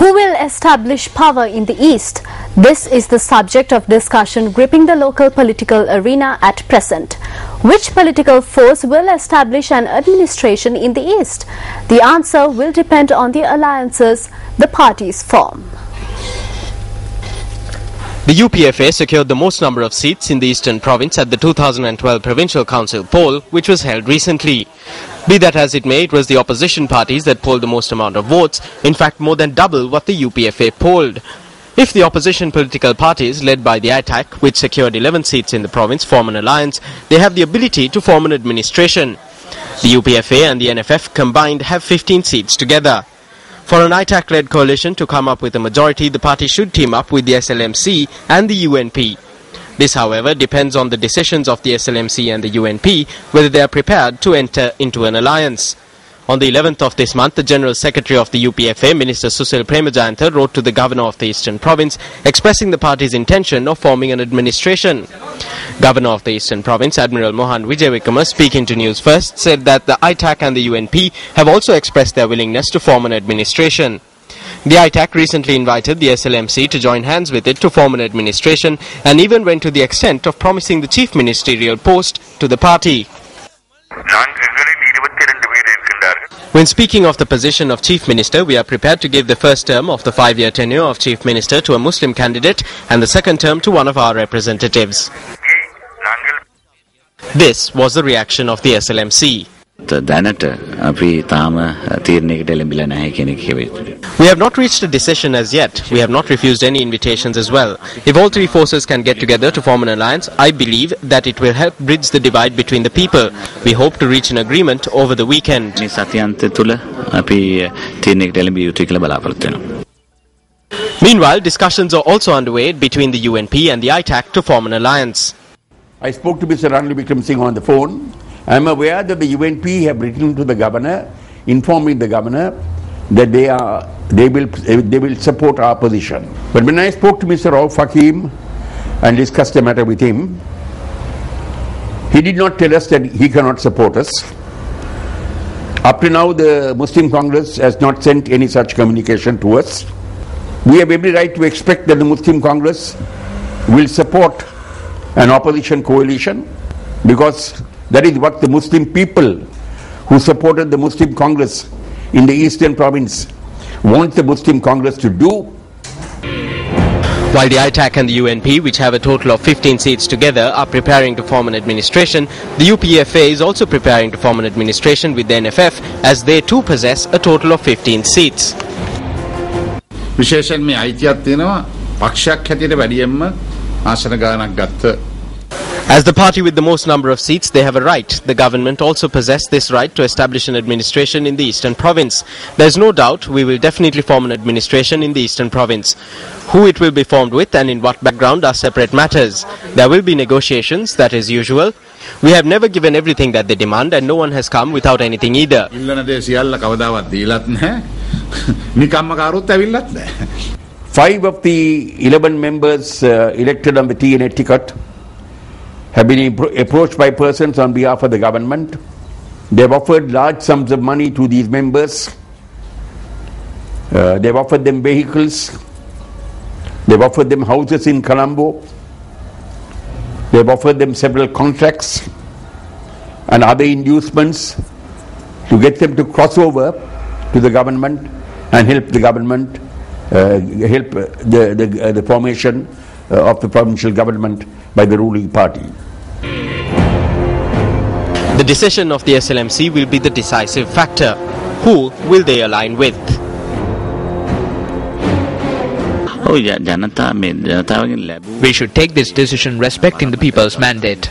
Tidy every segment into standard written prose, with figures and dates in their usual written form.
Who will establish power in the East? This is the subject of discussion gripping the local political arena at present. Which political force will establish an administration in the East? The answer will depend on the alliances the parties form. The UPFA secured the most number of seats in the Eastern Province at the 2012 Provincial Council poll, which was held recently. Be that as it may, it was the opposition parties that polled the most amount of votes, in fact more than double what the UPFA polled. If the opposition political parties, led by the ITAC, which secured 11 seats in the province, form an alliance, they have the ability to form an administration. The UPFA and the NFF combined have 15 seats together. For an ITAC-led coalition to come up with a majority, the party should team up with the SLMC and the UNP. This, however, depends on the decisions of the SLMC and the UNP, whether they are prepared to enter into an alliance. On the 11th of this month, the General Secretary of the UPFA, Minister Susil Premajayantha, wrote to the Governor of the Eastern Province expressing the party's intention of forming an administration. Governor of the Eastern Province, Admiral Mohan Vijayawickrama, speaking to News First, said that the ITAC and the UNP have also expressed their willingness to form an administration. The ITAC recently invited the SLMC to join hands with it to form an administration and even went to the extent of promising the chief ministerial post to the party. When speaking of the position of Chief Minister, we are prepared to give the first term of the 5-year tenure of Chief Minister to a Muslim candidate and the second term to one of our representatives. This was the reaction of the SLMC. We have not reached a decision as yet. We have not refused any invitations as well. If all three forces can get together to form an alliance, I believe that it will help bridge the divide between the people. We hope to reach an agreement over the weekend. Meanwhile, discussions are also underway between the UNP and the ITAC to form an alliance. I spoke to Mr. Ranil Vikram Singh on the phone. I am aware that the UNP have written to the governor, informing the governor that they will support our position. But when I spoke to Mr. Rauf Hakim and discussed the matter with him, he did not tell us that he cannot support us. Up to now, the Muslim Congress has not sent any such communication to us. We have every right to expect that the Muslim Congress will support an opposition coalition, because that is what the Muslim people who supported the Muslim Congress in the Eastern Province want the Muslim Congress to do. While the ITAC and the UNP, which have a total of 15 seats together, are preparing to form an administration, the UPFA is also preparing to form an administration with the NFF, as they too possess a total of 15 seats. විශේෂයෙන් මේ අයිතියක් තියෙනවා පක්ෂයක් හැටියට වැඩියෙන්ම ආසන ගානක් ගත්ත. As the party with the most number of seats, they have a right. The government also possess this right to establish an administration in the Eastern Province. There is no doubt we will definitely form an administration in the Eastern Province. Who it will be formed with and in what background are separate matters. There will be negotiations, that is usual. We have never given everything that they demand, and no one has come without anything either. 5 of the 11 members elected on the TNA ticket have been approached by persons on behalf of the government. They have offered large sums of money to these members. They have offered them vehicles. They have offered them houses in Colombo. They have offered them several contracts and other inducements to get them to cross over to the government and help the government, help the formation of the provincial government by the ruling party. The decision of the SLMC will be the decisive factor. Who will they align with? We should take this decision respecting the people's mandate.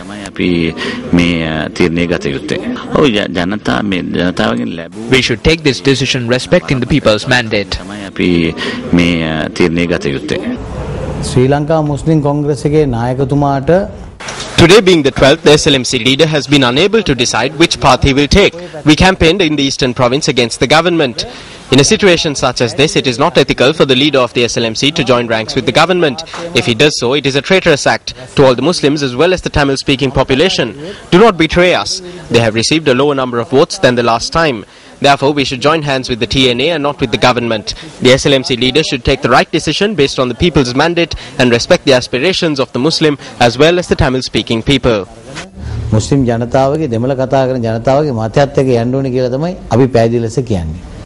We should take this decision respecting the people's mandate. Sri Lanka Muslim Congress එකේ නායකතුමාට Today being the 12th, the SLMC leader has been unable to decide which path he will take. We campaigned in the Eastern Province against the government. In a situation such as this, it is not ethical for the leader of the SLMC to join ranks with the government. If he does so, it is a traitorous act to all the Muslims as well as the Tamil-speaking population. Do not betray us. They have received a lower number of votes than the last time. Therefore, we should join hands with the TNA and not with the government. The SLMC leaders should take the right decision based on the people's mandate and respect the aspirations of the Muslim as well as the Tamil-speaking people. මුස්ලිම් ජනතාවගේ දෙමළ කතා කරන ජනතාවගේ මතයත් එක්ක යන්න ඕනේ කියලා තමයි අපි පැහැදිලි ලෙස කියන්නේ.